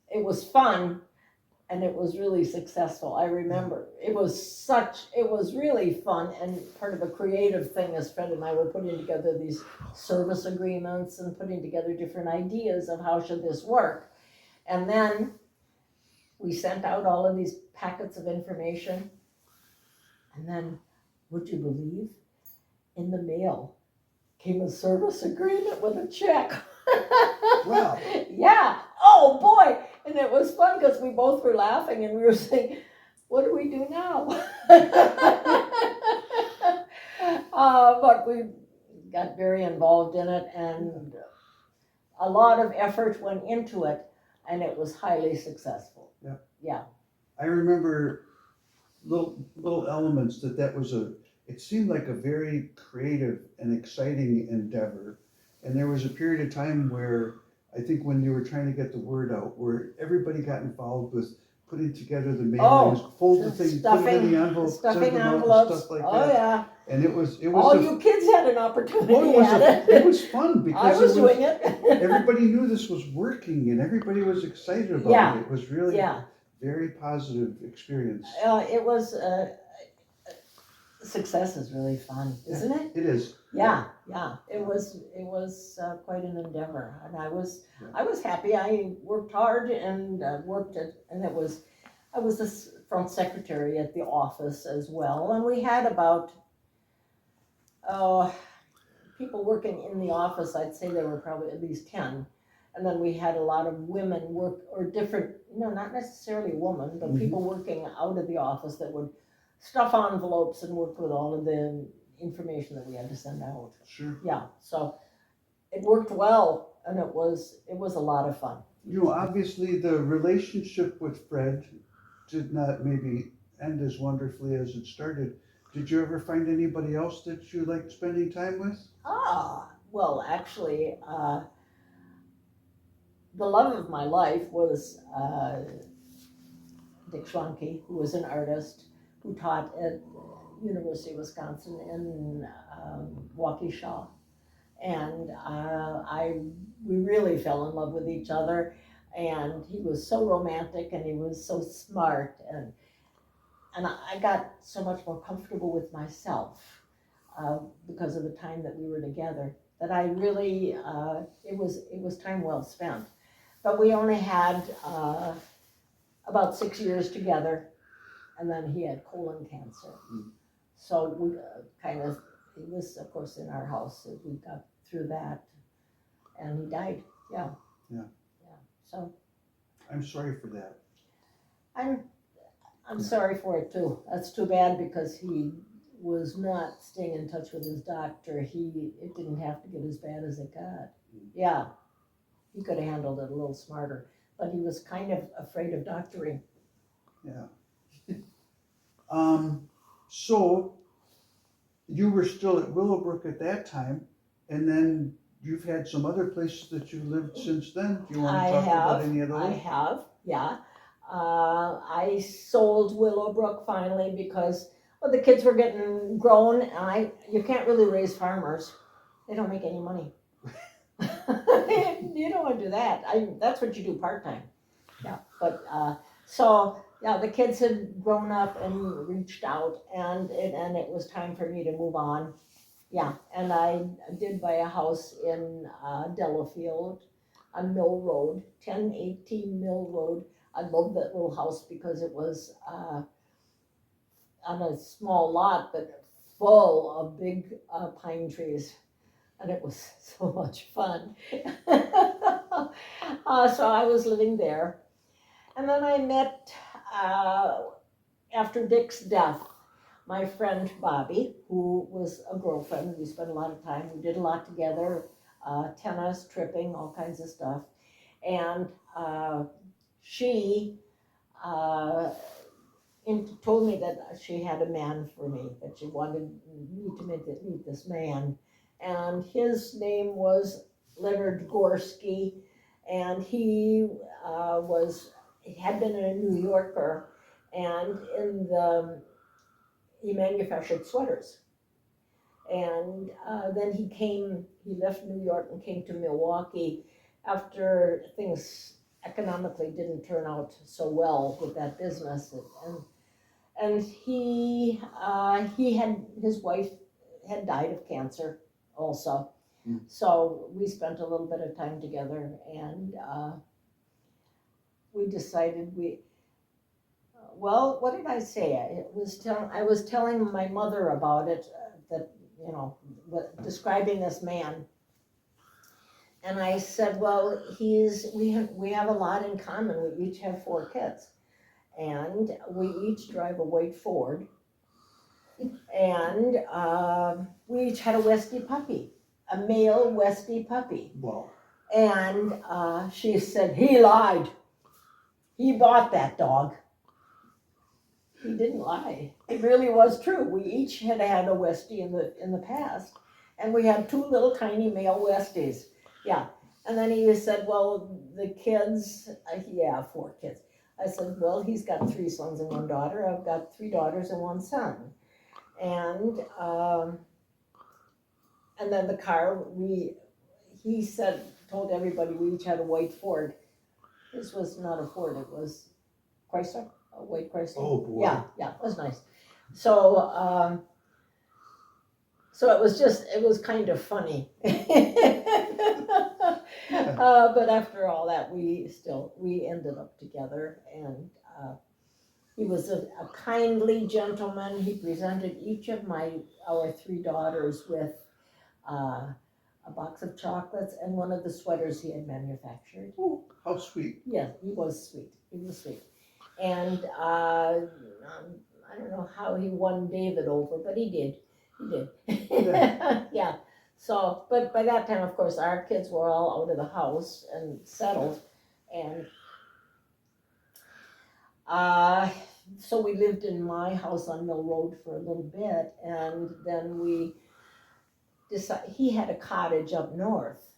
It was fun, and it was really successful. I remember it was really fun and part of a creative thing. As Fred and I were putting together these service agreements and putting together different ideas of how should this work. And then we sent out all of these packets of information. And then, would you believe, in the mail came a service agreement with a check. Wow. Yeah. Oh boy. And it was fun because we both were laughing and we were saying, what do we do now? But we got very involved in it, and a lot of effort went into it, and it was highly successful. Yeah. Yeah. I remember little elements that was it seemed like a very creative and exciting endeavor. And there was a period of time where I think when you were trying to get the word out, where everybody got involved with putting together the mailings, fold the thing, put it in the envelope, send stuffing them out and envelopes. stuff like Oh that. yeah. And it was All you kids had an opportunity at it was fun because I was doing it. everybody knew this was working and everybody was excited about Yeah. it. It was really Yeah. very positive experience. It was success is really fun, isn't it? It is. Yeah, yeah. It was quite an endeavor, and I was happy. I worked hard and worked it, and I was the front secretary at the office as well, and we had about people working in the office. I'd say there were probably at least 10. And then we had a lot of women work, or different, not necessarily women, but people working out of the office that would stuff envelopes and work with all of the information that we had to send out. Sure. Yeah, so it worked well, and it was a lot of fun. Obviously the relationship with Fred did not maybe end as wonderfully as it started. Did you ever find anybody else that you liked spending time with? Well, actually, the love of my life was Dick Schwanke, who was an artist who taught at University of Wisconsin in Waukesha. And we really fell in love with each other. And he was so romantic and he was so smart. And I got so much more comfortable with myself because of the time that we were together, that I really, it was time well spent. But we only had about 6 years together, and then he had colon cancer. So we he was, of course, in our house. We got through that, and he died. Yeah. So I'm sorry for that. I'm sorry for it too. That's too bad because he was not staying in touch with his doctor. It didn't have to get as bad as it got. Yeah. He could have handled it a little smarter, but he was kind of afraid of doctoring. Yeah. So you were still at Willowbrook at that time, and then you've had some other places that you've lived since then. Do you want to talk about any of those? I have, yeah. I sold Willowbrook finally because the kids were getting grown, and you can't really raise farmers. They don't make any money. You don't want to do that. That's what you do part-time. Yeah, but so yeah, the kids had grown up and reached out, and it was time for me to move on. Yeah, and I did buy a house in Delafield on Mill Road, 1018 Mill Road. I loved that little house because it was on a small lot, but full of big pine trees. And it was so much fun. So I was living there. And then I met, after Dick's death, my friend Bobby, who was a girlfriend. We spent a lot of time. We did a lot together, tennis, tripping, all kinds of stuff. And she told me that she had a man for me, that she wanted me to meet this man. And his name was Leonard Gorski, and he had been a New Yorker, and he manufactured sweaters. And then he left New York and came to Milwaukee after things economically didn't turn out so well with that business. And his wife had died of cancer also. So we spent a little bit of time together, and we decided well, what did I say? I was telling my mother about it, that, describing this man. And I said, well, we have a lot in common. We each have 4 kids. And we each drive a white Ford. And we each had a Westie puppy, a male Westie puppy. Wow. And she said, he lied. He bought that dog. He didn't lie. It really was true. We each had had a Westie in the past, and we had 2 little tiny male Westies. Yeah. And then he said, well, the kids, 4 kids. I said, well, he's got 3 sons and 1 daughter. I've got 3 daughters and 1 son. And then the car, told everybody we each had a white Ford. This was not a Ford, it was Chrysler, a white Chrysler. Oh, boy. Yeah, it was nice. So, it was kind of funny. But after all that, we ended up together, and he was a kindly gentleman. He presented each of our 3 daughters with a box of chocolates and one of the sweaters he had manufactured. Oh, how sweet. Yeah, he was sweet. And I don't know how he won David over, but he did. Yeah. Yeah. So, but by that time, of course, our kids were all out of the house and settled. And so we lived in my house on Mill Road for a little bit, and then he had a cottage up north,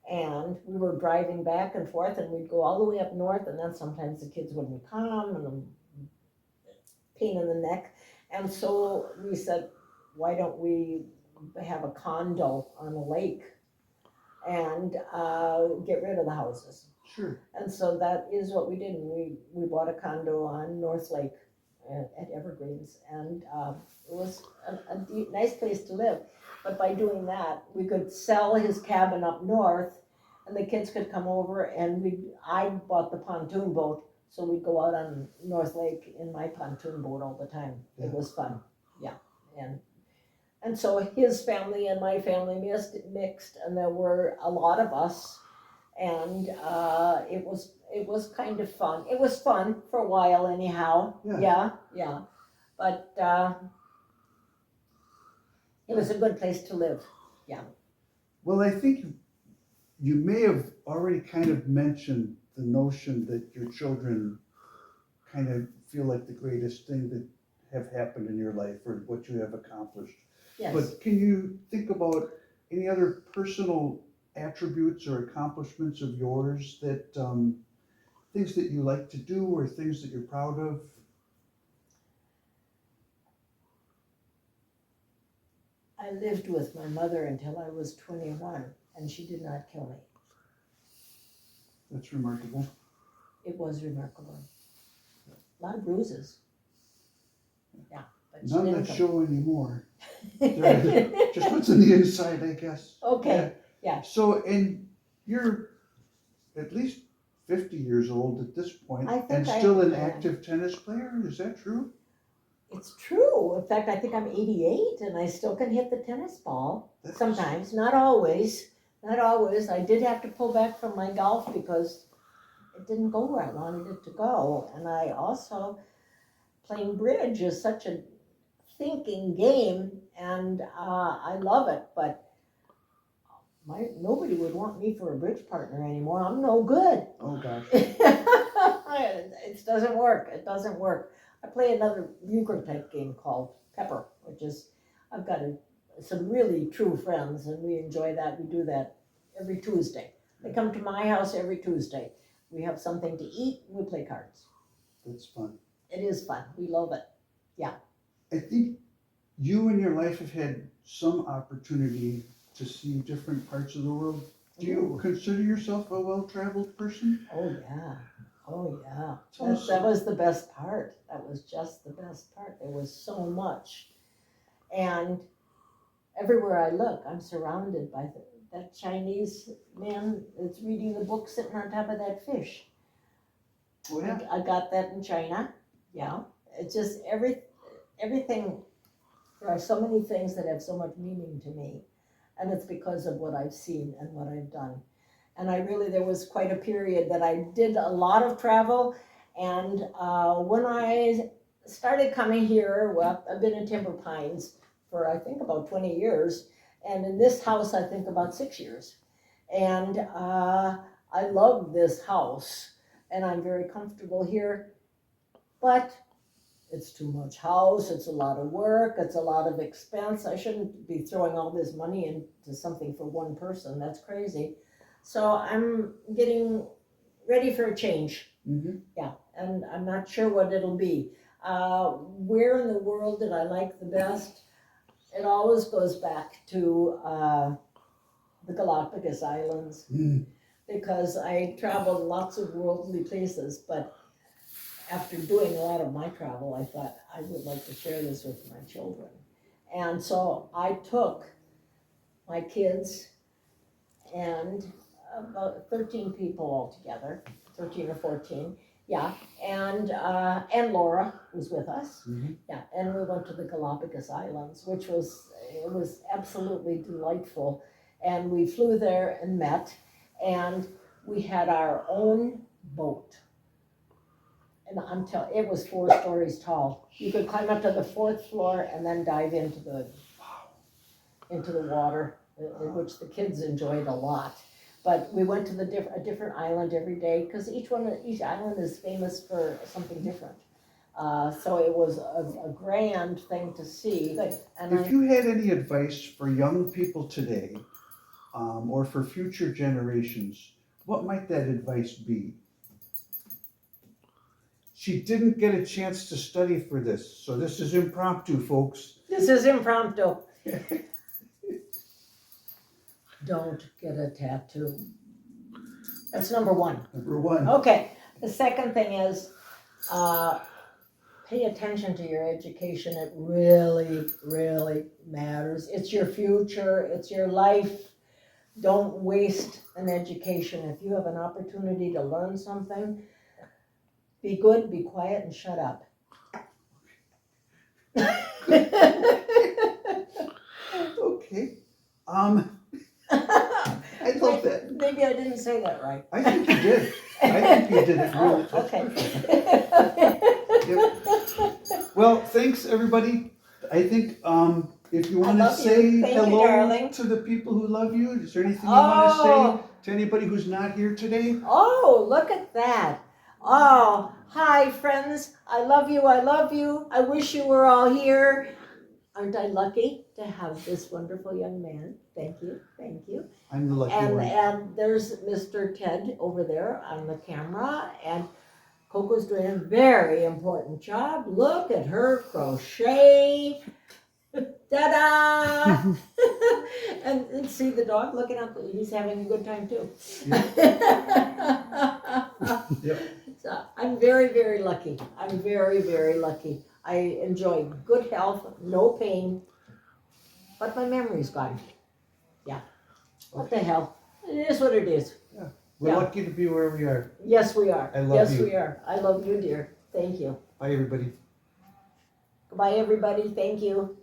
and we were driving back and forth, and we'd go all the way up north, and then sometimes the kids wouldn't come, and a pain in the neck. And so we said, why don't we have a condo on a lake and get rid of the houses? Sure. And so that is what we did. And we bought a condo on North Lake at Evergreens, and it was a nice place to live. But by doing that, we could sell his cabin up north, and the kids could come over, and I bought the pontoon boat, so we'd go out on North Lake in my pontoon boat all the time. Yeah. It was fun, yeah. And so his family and my family mixed, and there were a lot of us, and it was kind of fun. It was fun for a while anyhow. Yeah. But it was a good place to live. Yeah. Well, I think you may have already kind of mentioned the notion that your children kind of feel like the greatest thing that have happened in your life or what you have accomplished. Yes. But can you think about any other personal attributes or accomplishments of yours that things that you like to do or things that you're proud of? I lived with my mother until I was 21, and she did not kill me. That's remarkable. It was remarkable. A lot of bruises. Yeah, but she None didn't that kill show anymore. me. Just what's on the inside, I guess. Okay, yeah. So, and you're at least 50 years old at this point, I think and I still am, an yeah. active tennis player? Is that true? It's true. In fact, I think I'm 88, and I still can hit the tennis ball. That's- Sometimes, not always. Not always. I did have to pull back from my golf because it didn't go where I wanted it to go. And I also, playing bridge is such a thinking game, and I love it, but nobody would want me for a bridge partner anymore. I'm no good. Oh, gosh. It doesn't work. It doesn't work. I play another euchre type game called Pepper, which is, I've got some really true friends, and we enjoy that. We do that every Tuesday. They come to my house every Tuesday. We have something to eat, and we play cards. That's fun. It is fun. We love it. I think you in your life have had some opportunity to see different parts of the world. Do you Ooh. consider yourself a well-traveled person? Oh, yeah. Oh, yeah. Tell us- That was the best part. That was just the best part. There was so much. And everywhere I look, I'm surrounded by that Chinese man that's reading the book sitting on top of that fish. Oh, yeah. I got that in China. Yeah. It's just everything. There are so many things that have so much meaning to me. And it's because of what I've seen and what I've done. And there was quite a period that I did a lot of travel. And when I started coming here, well, I've been in Timber Pines for I think about 20 years. And in this house, I think about 6 years. And I love this house. And I'm very comfortable here. But it's too much house, it's a lot of work, it's a lot of expense. I shouldn't be throwing all this money into something for one person. That's crazy. So I'm getting ready for a change. Mm-hmm. Yeah, and I'm not sure what it'll be. Where in the world did I like the best? It always goes back to the Galapagos Islands, because I traveled lots of worldly places, but after doing a lot of my travel, I thought I would like to share this with my children. And so I took my kids and about 13 people altogether, 13 or 14, yeah, and Laura was with us, Mm-hmm. yeah, and we went to the Galapagos Islands, which was absolutely delightful. And we flew there and met, and we had our own boat. And it was 4 stories tall. You could climb up to the 4th floor and then dive into the water, which the kids enjoyed a lot. But we went to a different island every day, because each island is famous for something different. So it was a grand thing to see. If you had any advice for young people today, or for future generations, what might that advice be? She didn't get a chance to study for this, so this is impromptu, folks. This is impromptu. Don't get a tattoo. That's number one. Number one. Okay, the second thing is, pay attention to your education. It really, really matters. It's your future, it's your life. Don't waste an education. If you have an opportunity to learn something, be good, be quiet, and shut up. Okay. I love that. Maybe I didn't say that right. I think you did. I think you did it really. Oh, okay. Yep. Well, thanks everybody. I think if you want to love you. say Thank you, hello darling. to the people who love you, is there anything you want to say to anybody who's not here today? Oh, look at that. Oh, hi friends. I love you. I love you. I wish you were all here. Aren't I lucky to have this wonderful young man? Thank you. Thank you. I'm the lucky one. And there's Mr. Ted over there on the camera, and Koko's doing a very important job. Look at her crochet. Ta-da! and see the dog looking up. He's having a good time too. Yep. So I'm very, very lucky. I'm very, very lucky. I enjoy good health, no pain, but my memory's gone. Yeah. What the hell? It is what it is. We're Yeah. lucky to be where we are. Yes, we are. I love yes, you. we are. I love you, dear. Thank you. Bye, everybody. Goodbye, everybody. Thank you.